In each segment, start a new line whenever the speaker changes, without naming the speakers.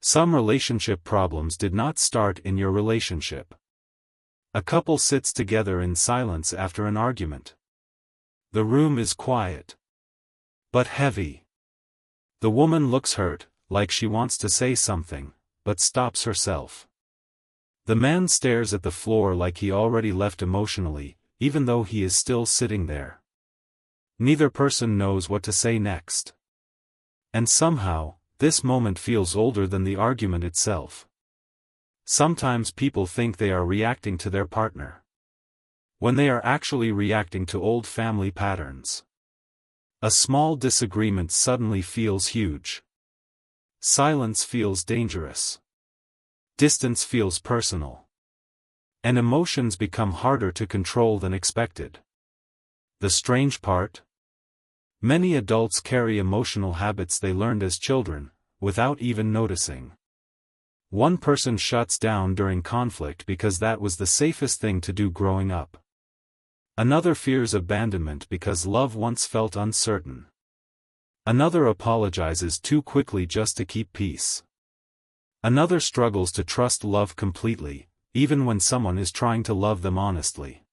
Some relationship problems did not start in your relationship. A couple sits together in silence after an argument. The room is quiet, but heavy. The woman looks hurt, like she wants to say something, but stops herself. The man stares at the floor like he already left emotionally, even though he is still sitting there. Neither person knows what to say next. And somehow, this moment feels older than the argument itself. Sometimes people think they are reacting to their partner, when they are actually reacting to old family patterns. A small disagreement suddenly feels huge. Silence feels dangerous. Distance feels personal. And emotions become harder to control than expected. The strange part? Many adults carry emotional habits they learned as children, without even noticing. One person shuts down during conflict because that was the safest thing to do growing up. Another fears abandonment because love once felt uncertain. Another apologizes too quickly just to keep peace. Another struggles to trust love completely, even when someone is trying to love them honestly.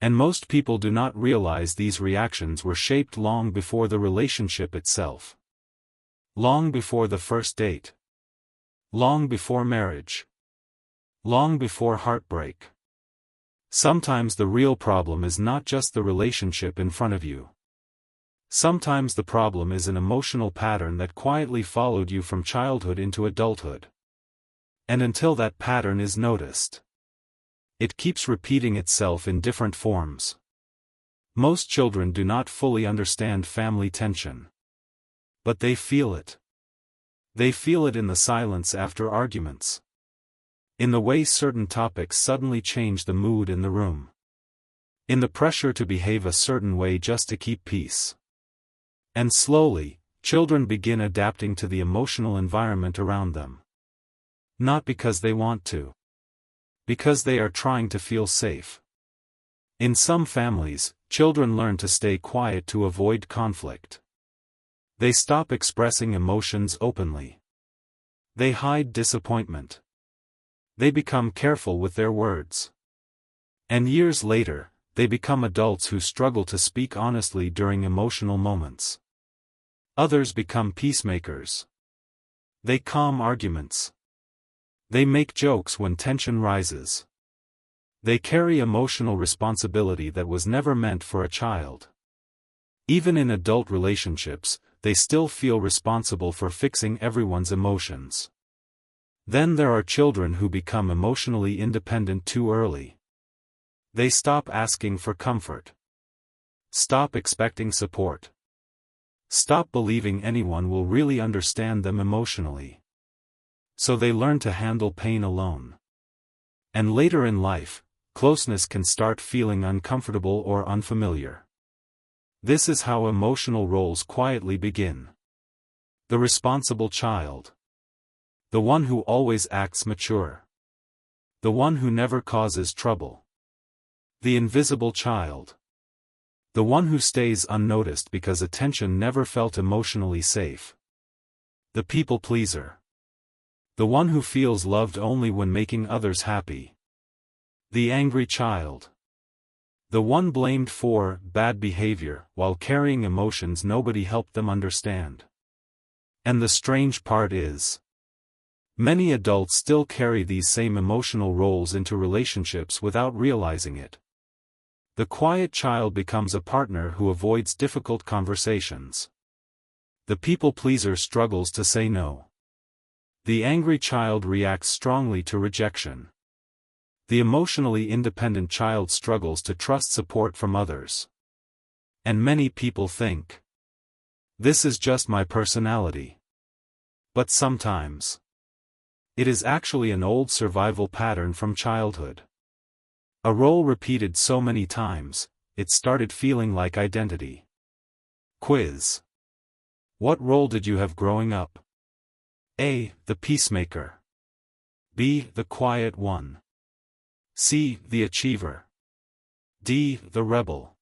And most people do not realize these reactions were shaped long before the relationship itself. Long before the first date. Long before marriage. Long before heartbreak. Sometimes the real problem is not just the relationship in front of you. Sometimes the problem is an emotional pattern that quietly followed you from childhood into adulthood. And until that pattern is noticed, it keeps repeating itself in different forms. Most children do not fully understand family tension. But they feel it. They feel it in the silence after arguments. In the way certain topics suddenly change the mood in the room. In the pressure to behave a certain way just to keep peace. And slowly, children begin adapting to the emotional environment around them. Not because they want to. Because they are trying to feel safe. In some families, children learn to stay quiet to avoid conflict. They stop expressing emotions openly. They hide disappointment. They become careful with their words. And years later, they become adults who struggle to speak honestly during emotional moments. Others become peacemakers. They calm arguments. They make jokes when tension rises. They carry emotional responsibility that was never meant for a child. Even in adult relationships, they still feel responsible for fixing everyone's emotions. Then there are children who become emotionally independent too early. They stop asking for comfort. Stop expecting support. Stop believing anyone will really understand them emotionally. So they learn to handle pain alone. And later in life, closeness can start feeling uncomfortable or unfamiliar. This is how emotional roles quietly begin. The responsible child. The one who always acts mature. The one who never causes trouble. The invisible child. The one who stays unnoticed because attention never felt emotionally safe. The people pleaser. The one who feels loved only when making others happy. The angry child. The one blamed for bad behavior while carrying emotions nobody helped them understand. And the strange part is, many adults still carry these same emotional roles into relationships without realizing it. The quiet child becomes a partner who avoids difficult conversations. The people pleaser struggles to say no. The angry child reacts strongly to rejection. The emotionally independent child struggles to trust support from others. And many people think, this is just my personality. But sometimes, it is actually an old survival pattern from childhood. A role repeated so many times, it started feeling like identity. Quiz. What role did you have growing up? A. The peacemaker. B. The quiet one. C. The achiever. D. The rebel.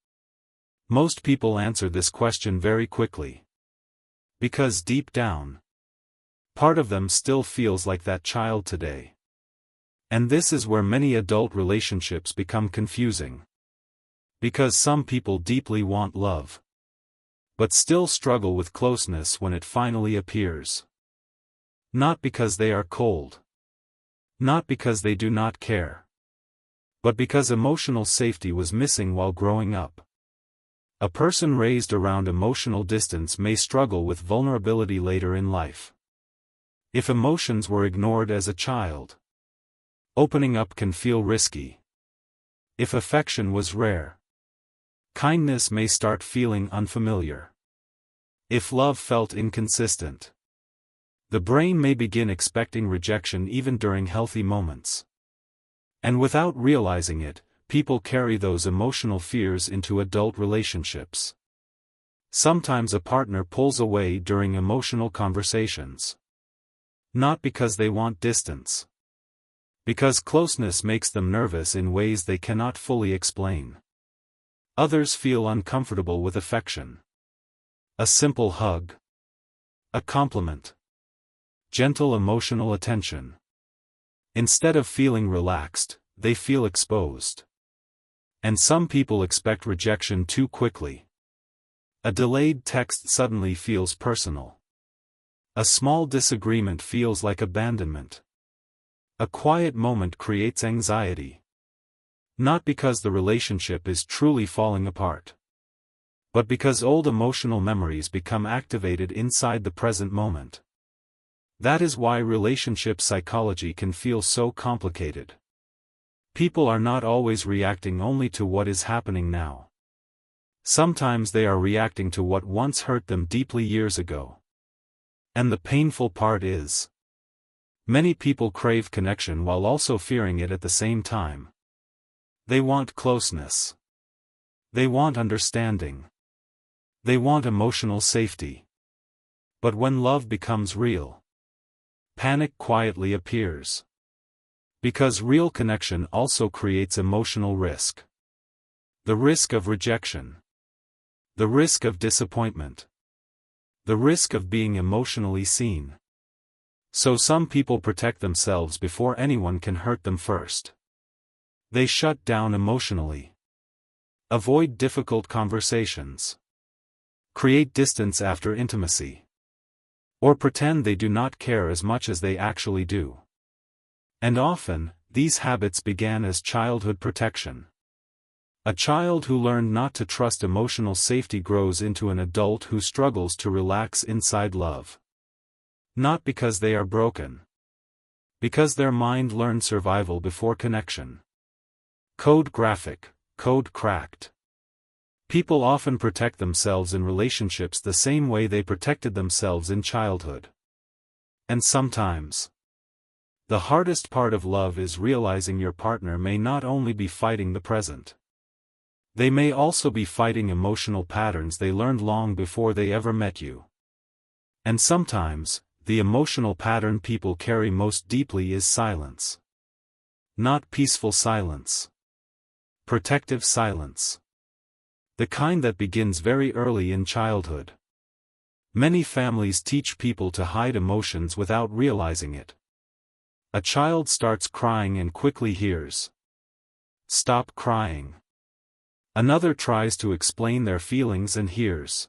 Most people answer this question very quickly. Because deep down, part of them still feels like that child today. And this is where many adult relationships become confusing. Because some people deeply want love, but still struggle with closeness when it finally appears. Not because they are cold. Not because they do not care. But because emotional safety was missing while growing up. A person raised around emotional distance may struggle with vulnerability later in life. If emotions were ignored as a child, opening up can feel risky. If affection was rare, kindness may start feeling unfamiliar. If love felt inconsistent, the brain may begin expecting rejection even during healthy moments. And without realizing it, people carry those emotional fears into adult relationships. Sometimes a partner pulls away during emotional conversations. Not because they want distance. Because closeness makes them nervous in ways they cannot fully explain. Others feel uncomfortable with affection. A simple hug. A compliment. Gentle emotional attention. Instead of feeling relaxed, they feel exposed. And some people expect rejection too quickly. A delayed text suddenly feels personal. A small disagreement feels like abandonment. A quiet moment creates anxiety. Not because the relationship is truly falling apart, but because old emotional memories become activated inside the present moment. That is why relationship psychology can feel so complicated. People are not always reacting only to what is happening now. Sometimes they are reacting to what once hurt them deeply years ago. And the painful part is, many people crave connection while also fearing it at the same time. They want closeness. They want understanding. They want emotional safety. But when love becomes real, panic quietly appears. Because real connection also creates emotional risk. The risk of rejection. The risk of disappointment. The risk of being emotionally seen. So some people protect themselves before anyone can hurt them first. They shut down emotionally. Avoid difficult conversations. Create distance after intimacy. Or pretend they do not care as much as they actually do. And often, these habits began as childhood protection. A child who learned not to trust emotional safety grows into an adult who struggles to relax inside love. Not because they are broken. Because their mind learned survival before connection. Code graphic, code cracked. People often protect themselves in relationships the same way they protected themselves in childhood. And sometimes, the hardest part of love is realizing your partner may not only be fighting the present. They may also be fighting emotional patterns they learned long before they ever met you. And sometimes, the emotional pattern people carry most deeply is silence. Not peaceful silence. Protective silence. The kind that begins very early in childhood. Many families teach people to hide emotions without realizing it. A child starts crying and quickly hears, "Stop crying." Another tries to explain their feelings and hears,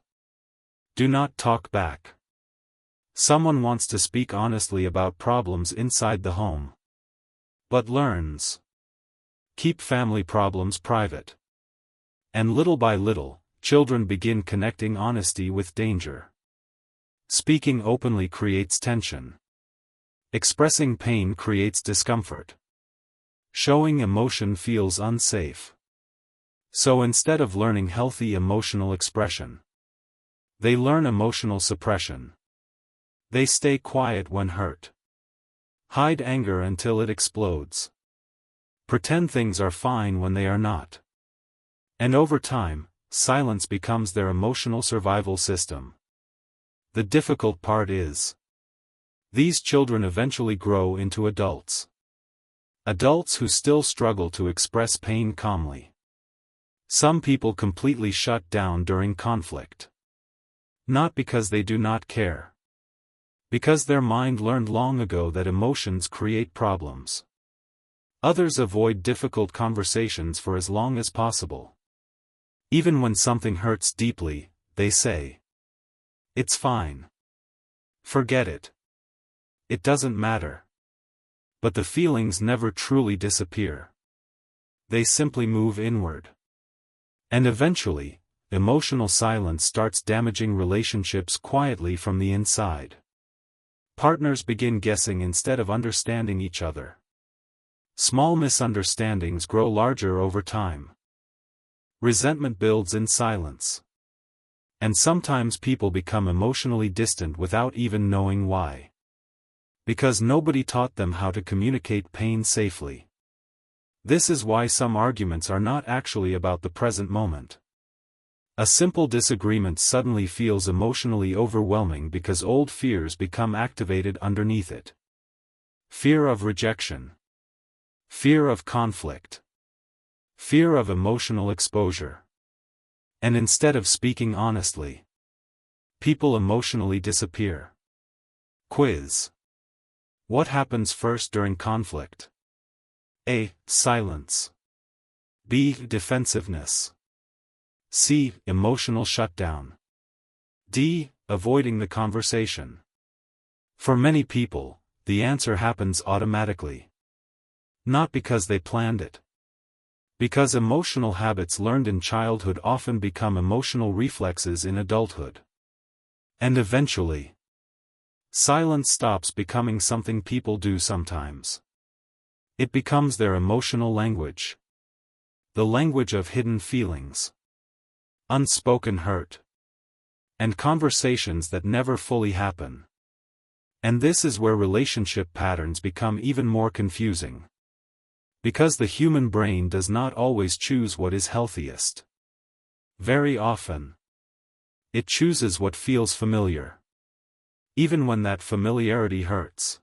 "Do not talk back." Someone wants to speak honestly about problems inside the home, but learns, keep family problems private. And little by little, children begin connecting honesty with danger. Speaking openly creates tension. Expressing pain creates discomfort. Showing emotion feels unsafe. So instead of learning healthy emotional expression, they learn emotional suppression. They stay quiet when hurt. Hide anger until it explodes. Pretend things are fine when they are not. And over time, silence becomes their emotional survival system. The difficult part is, these children eventually grow into adults. Adults who still struggle to express pain calmly. Some people completely shut down during conflict. Not because they do not care, Because their mind learned long ago that emotions create problems. Others avoid difficult conversations for as long as possible. Even when something hurts deeply, they say, "It's fine. Forget it. It doesn't matter." But the feelings never truly disappear. They simply move inward. And eventually, emotional silence starts damaging relationships quietly from the inside. Partners begin guessing instead of understanding each other. Small misunderstandings grow larger over time. Resentment builds in silence. And sometimes people become emotionally distant without even knowing why. Because nobody taught them how to communicate pain safely. This is why some arguments are not actually about the present moment. A simple disagreement suddenly feels emotionally overwhelming because old fears become activated underneath it. Fear of rejection. Fear of conflict. Fear of emotional exposure. And instead of speaking honestly, people emotionally disappear. Quiz. What happens first during conflict? A. Silence. B. Defensiveness. C. Emotional shutdown. D. Avoiding the conversation. For many people, the answer happens automatically. Not because they planned it. Because emotional habits learned in childhood often become emotional reflexes in adulthood. And eventually, silence stops becoming something people do sometimes. It becomes their emotional language. The language of hidden feelings. Unspoken hurt. And conversations that never fully happen. And this is where relationship patterns become even more confusing. Because the human brain does not always choose what is healthiest. Very often, it chooses what feels familiar. Even when that familiarity hurts.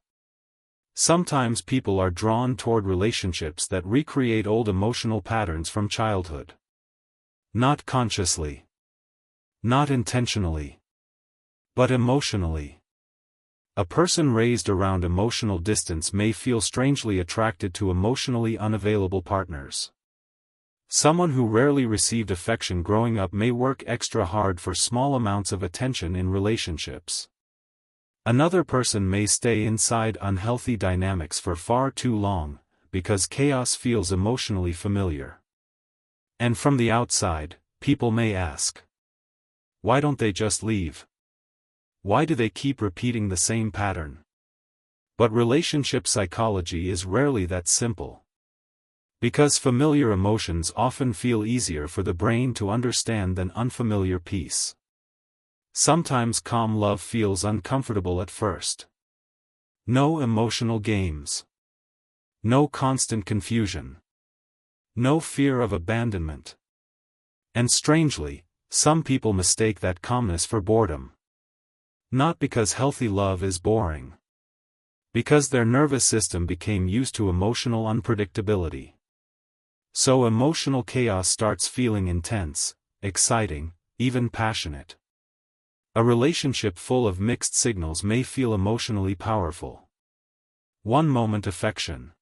Sometimes people are drawn toward relationships that recreate old emotional patterns from childhood. Not consciously. Not intentionally. But emotionally. A person raised around emotional distance may feel strangely attracted to emotionally unavailable partners. Someone who rarely received affection growing up may work extra hard for small amounts of attention in relationships. Another person may stay inside unhealthy dynamics for far too long, because chaos feels emotionally familiar. And from the outside, people may ask, why don't they just leave? Why do they keep repeating the same pattern? But relationship psychology is rarely that simple. Because familiar emotions often feel easier for the brain to understand than unfamiliar peace. Sometimes calm love feels uncomfortable at first. No emotional games. No constant confusion. No fear of abandonment. And strangely, some people mistake that calmness for boredom. Not because healthy love is boring. Because their nervous system became used to emotional unpredictability. So emotional chaos starts feeling intense, exciting, even passionate. A relationship full of mixed signals may feel emotionally powerful. One moment affection.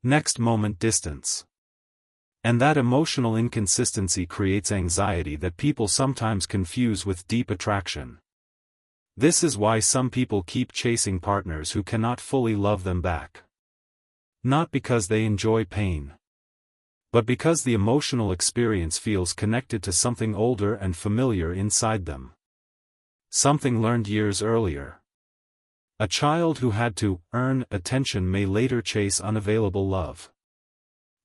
Next moment distance. And that emotional inconsistency creates anxiety that people sometimes confuse with deep attraction. This is why some people keep chasing partners who cannot fully love them back. Not because they enjoy pain. But because the emotional experience feels connected to something older and familiar inside them. Something learned years earlier. A child who had to earn attention may later chase unavailable love.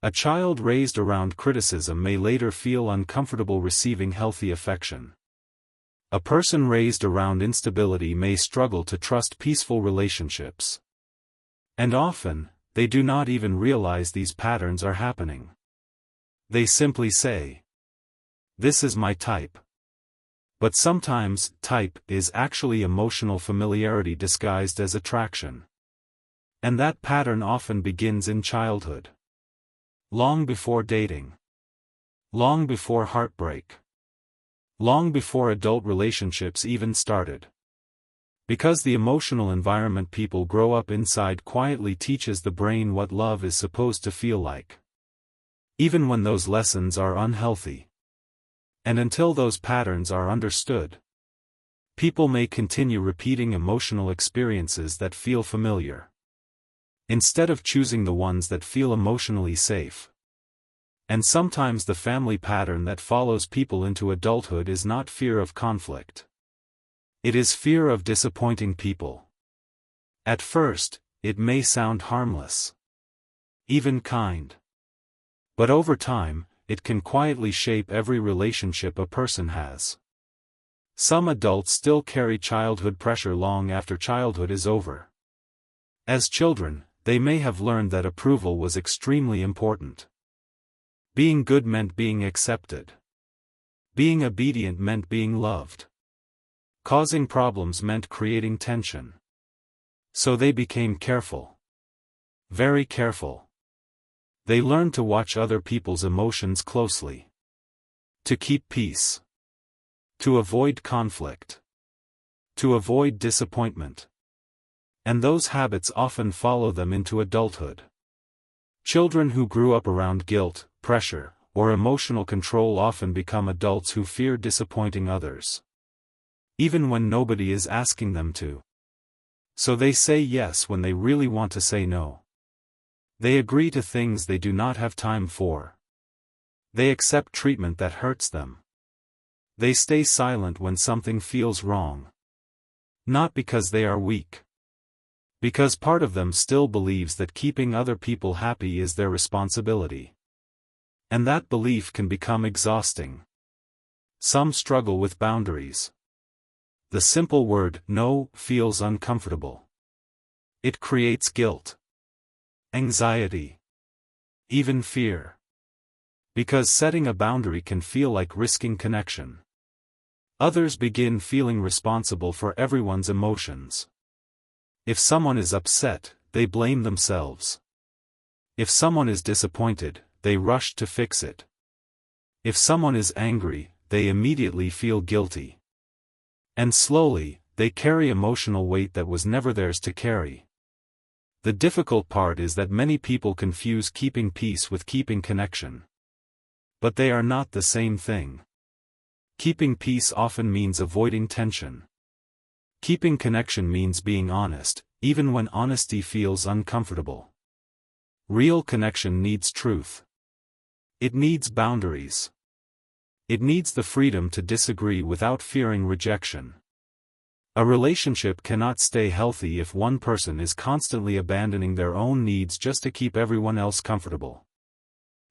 A child raised around criticism may later feel uncomfortable receiving healthy affection. A person raised around instability may struggle to trust peaceful relationships. And often, they do not even realize these patterns are happening. They simply say, "This is my type." But sometimes, type is actually emotional familiarity disguised as attraction. And that pattern often begins in childhood. Long before dating. Long before heartbreak. Long before adult relationships even started. Because the emotional environment people grow up inside quietly teaches the brain what love is supposed to feel like. Even when those lessons are unhealthy. And until those patterns are understood, people may continue repeating emotional experiences that feel familiar, instead of choosing the ones that feel emotionally safe. And sometimes the family pattern that follows people into adulthood is not fear of conflict. It is fear of disappointing people. At first, it may sound harmless, even kind. But over time, it can quietly shape every relationship a person has. Some adults still carry childhood pressure long after childhood is over. As children, they may have learned that approval was extremely important. Being good meant being accepted. Being obedient meant being loved. Causing problems meant creating tension. So they became careful. Very careful. They learned to watch other people's emotions closely. To keep peace. To avoid conflict. To avoid disappointment. And those habits often follow them into adulthood. Children who grew up around guilt, pressure, or emotional control often become adults who fear disappointing others, even when nobody is asking them to. So they say yes when they really want to say no. They agree to things they do not have time for. They accept treatment that hurts them. They stay silent when something feels wrong. Not because they are weak. Because part of them still believes that keeping other people happy is their responsibility. And that belief can become exhausting. Some struggle with boundaries. The simple word no feels uncomfortable. It creates guilt, anxiety, even fear. Because setting a boundary can feel like risking connection. Others begin feeling responsible for everyone's emotions. If someone is upset, they blame themselves. If someone is disappointed, they rush to fix it. If someone is angry, they immediately feel guilty. And slowly, they carry emotional weight that was never theirs to carry. The difficult part is that many people confuse keeping peace with keeping connection. But they are not the same thing. Keeping peace often means avoiding tension. Keeping connection means being honest, even when honesty feels uncomfortable. Real connection needs truth. It needs boundaries. It needs the freedom to disagree without fearing rejection. A relationship cannot stay healthy if one person is constantly abandoning their own needs just to keep everyone else comfortable.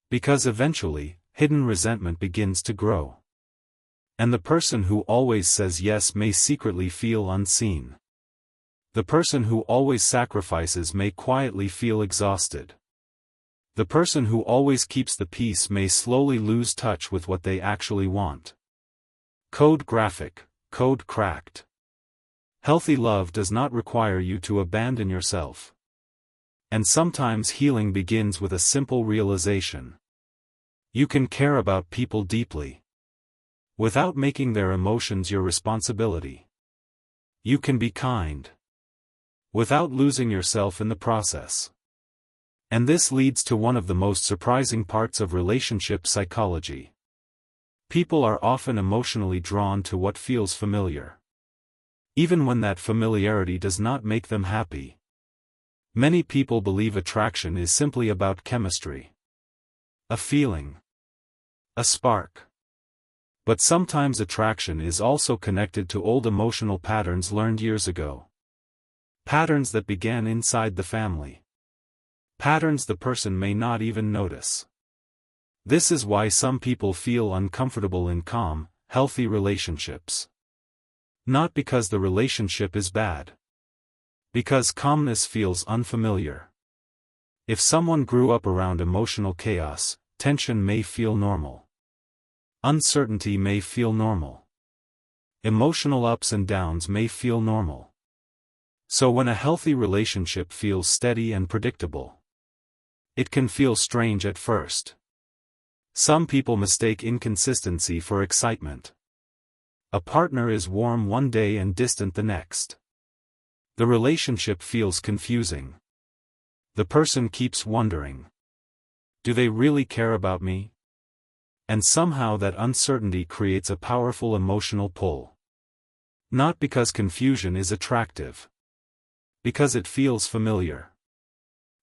Because eventually, hidden resentment begins to grow. And the person who always says yes may secretly feel unseen. The person who always sacrifices may quietly feel exhausted. The person who always keeps the peace may slowly lose touch with what they actually want. Code graphic, code cracked. Healthy love does not require you to abandon yourself. And sometimes healing begins with a simple realization. You can care about people deeply, without making their emotions your responsibility. You can be kind, without losing yourself in the process. And this leads to one of the most surprising parts of relationship psychology. People are often emotionally drawn to what feels familiar, even when that familiarity does not make them happy. Many people believe attraction is simply about chemistry. A feeling. A spark. But sometimes attraction is also connected to old emotional patterns learned years ago. Patterns that began inside the family. Patterns the person may not even notice. This is why some people feel uncomfortable in calm, healthy relationships. Not because the relationship is bad. Because calmness feels unfamiliar. If someone grew up around emotional chaos, tension may feel normal. Uncertainty may feel normal. Emotional ups and downs may feel normal. So when a healthy relationship feels steady and predictable, it can feel strange at first. Some people mistake inconsistency for excitement. A partner is warm one day and distant the next. The relationship feels confusing. The person keeps wondering, do they really care about me? And somehow that uncertainty creates a powerful emotional pull. Not because confusion is attractive. Because it feels familiar.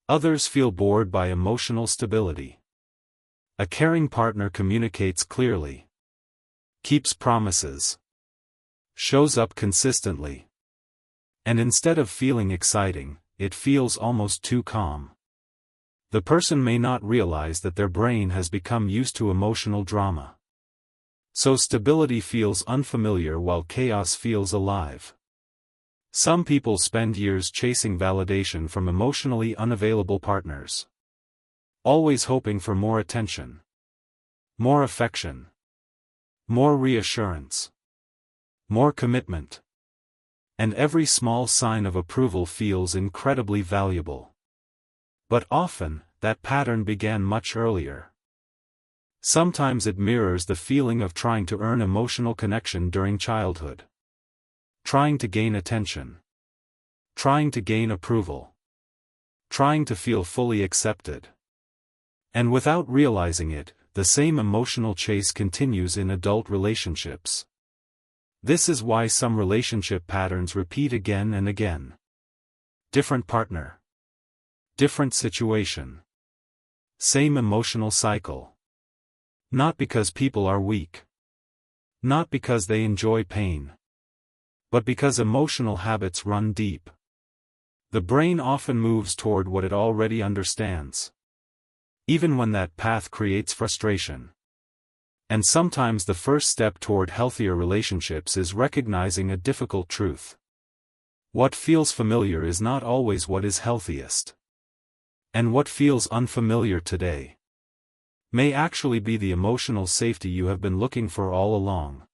Others feel bored by emotional stability. A caring partner communicates clearly. Keeps promises. Shows up consistently. And instead of feeling exciting, it feels almost too calm. The person may not realize that their brain has become used to emotional drama. So stability feels unfamiliar while chaos feels alive. Some people spend years chasing validation from emotionally unavailable partners. Always hoping for more attention. More affection. More reassurance. More commitment. And every small sign of approval feels incredibly valuable. But often, that pattern began much earlier. Sometimes it mirrors the feeling of trying to earn emotional connection during childhood. Trying to gain attention. Trying to gain approval. Trying to feel fully accepted. And without realizing it, the same emotional chase continues in adult relationships. This is why some relationship patterns repeat again and again. Different partner. Different situation. Same emotional cycle. Not because people are weak. Not because they enjoy pain. But because emotional habits run deep. The brain often moves toward what it already understands. Even when that path creates frustration. And sometimes the first step toward healthier relationships is recognizing a difficult truth. What feels familiar is not always what is healthiest. And what feels unfamiliar today may actually be the emotional safety you have been looking for all along.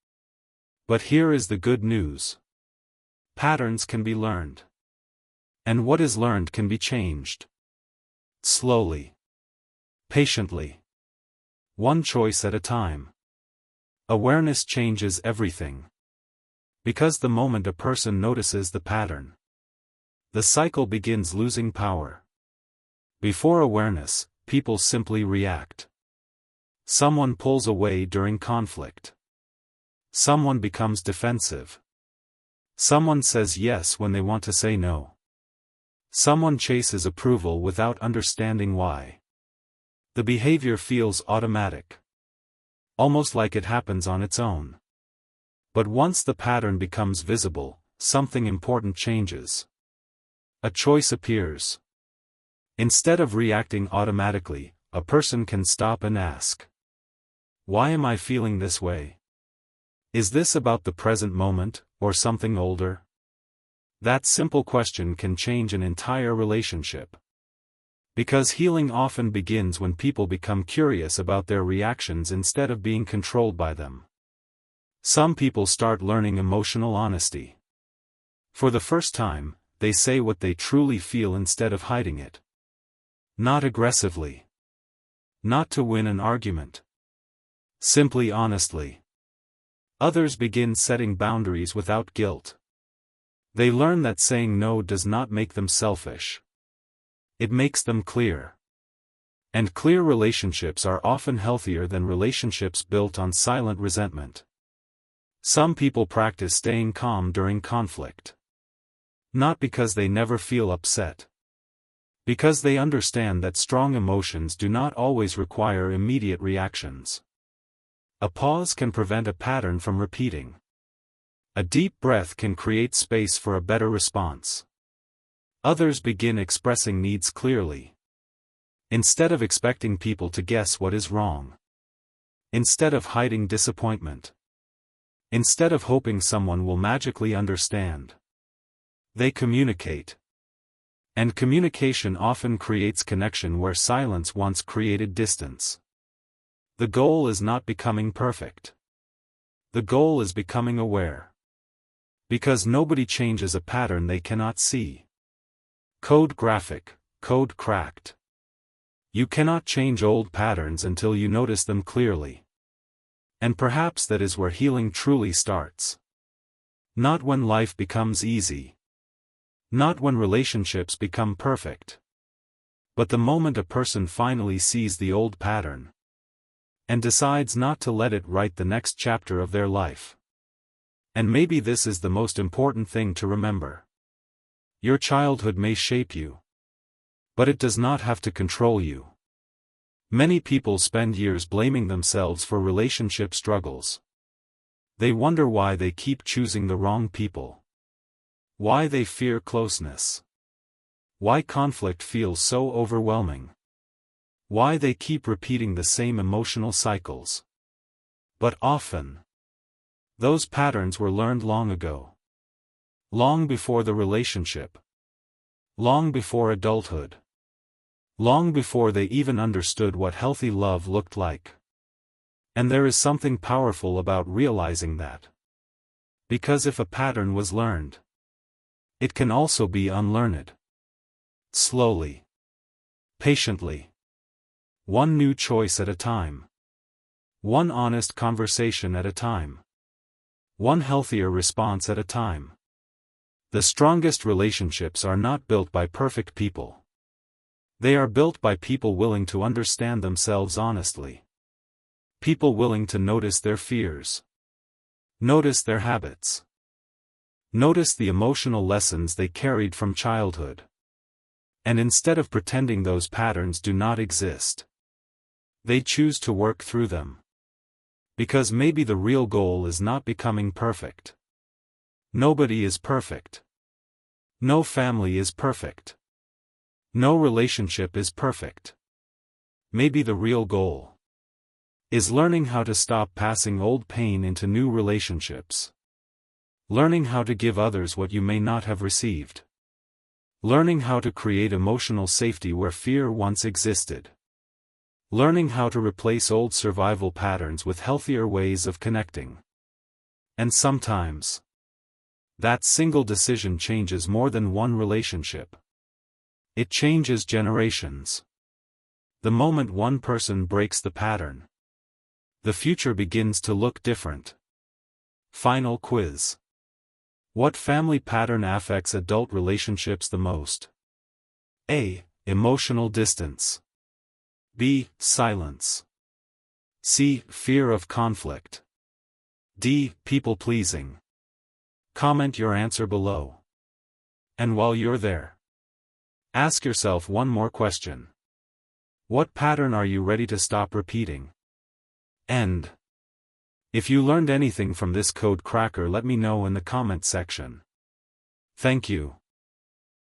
But here is the good news. Patterns can be learned. And what is learned can be changed. Slowly. Patiently. One choice at a time. Awareness changes everything. Because the moment a person notices the pattern, the cycle begins losing power. Before awareness, people simply react. Someone pulls away during conflict. Someone becomes defensive. Someone says yes when they want to say no. Someone chases approval without understanding why. The behavior feels automatic. Almost like it happens on its own. But once the pattern becomes visible, something important changes. A choice appears. Instead of reacting automatically, a person can stop and ask, why am I feeling this way? Is this about the present moment, or something older? That simple question can change an entire relationship. Because healing often begins when people become curious about their reactions instead of being controlled by them. Some people start learning emotional honesty. For the first time, they say what they truly feel instead of hiding it. Not aggressively. Not to win an argument. Simply honestly. Others begin setting boundaries without guilt. They learn that saying no does not make them selfish. It makes them clear. And clear relationships are often healthier than relationships built on silent resentment. Some people practice staying calm during conflict. Not because they never feel upset. Because they understand that strong emotions do not always require immediate reactions. A pause can prevent a pattern from repeating. A deep breath can create space for a better response. Others begin expressing needs clearly. Instead of expecting people to guess what is wrong. Instead of hiding disappointment. Instead of hoping someone will magically understand. They communicate. And communication often creates connection where silence once created distance. The goal is not becoming perfect. The goal is becoming aware. Because nobody changes a pattern they cannot see. Code graphic, code cracked. You cannot change old patterns until you notice them clearly. And perhaps that is where healing truly starts. Not when life becomes easy. Not when relationships become perfect. But the moment a person finally sees the old pattern and decides not to let it write the next chapter of their life. And maybe this is the most important thing to remember. Your childhood may shape you, but it does not have to control you. Many people spend years blaming themselves for relationship struggles. They wonder why they keep choosing the wrong people. Why they fear closeness. Why conflict feels so overwhelming. Why they keep repeating the same emotional cycles. But often, those patterns were learned long ago. Long before the relationship. Long before adulthood. Long before they even understood what healthy love looked like. And there is something powerful about realizing that. Because if a pattern was learned, it can also be unlearned. Slowly. Patiently. One new choice at a time. One honest conversation at a time. One healthier response at a time. The strongest relationships are not built by perfect people. They are built by people willing to understand themselves honestly. People willing to notice their fears. Notice their habits. Notice the emotional lessons they carried from childhood. And instead of pretending those patterns do not exist, they choose to work through them. Because maybe the real goal is not becoming perfect. Nobody is perfect. No family is perfect. No relationship is perfect. Maybe the real goal is learning how to stop passing old pain into new relationships. Learning how to give others what you may not have received. Learning how to create emotional safety where fear once existed. Learning how to replace old survival patterns with healthier ways of connecting. And sometimes, that single decision changes more than one relationship. It changes generations. The moment one person breaks the pattern, the future begins to look different. Final quiz. What family pattern affects adult relationships the most? A. Emotional distance. B. Silence. C. Fear of conflict. D. People-pleasing. Comment your answer below. And while you're there, ask yourself one more question. What pattern are you ready to stop repeating? End. If you learned anything from this code cracker, let me know in the comment section. Thank you.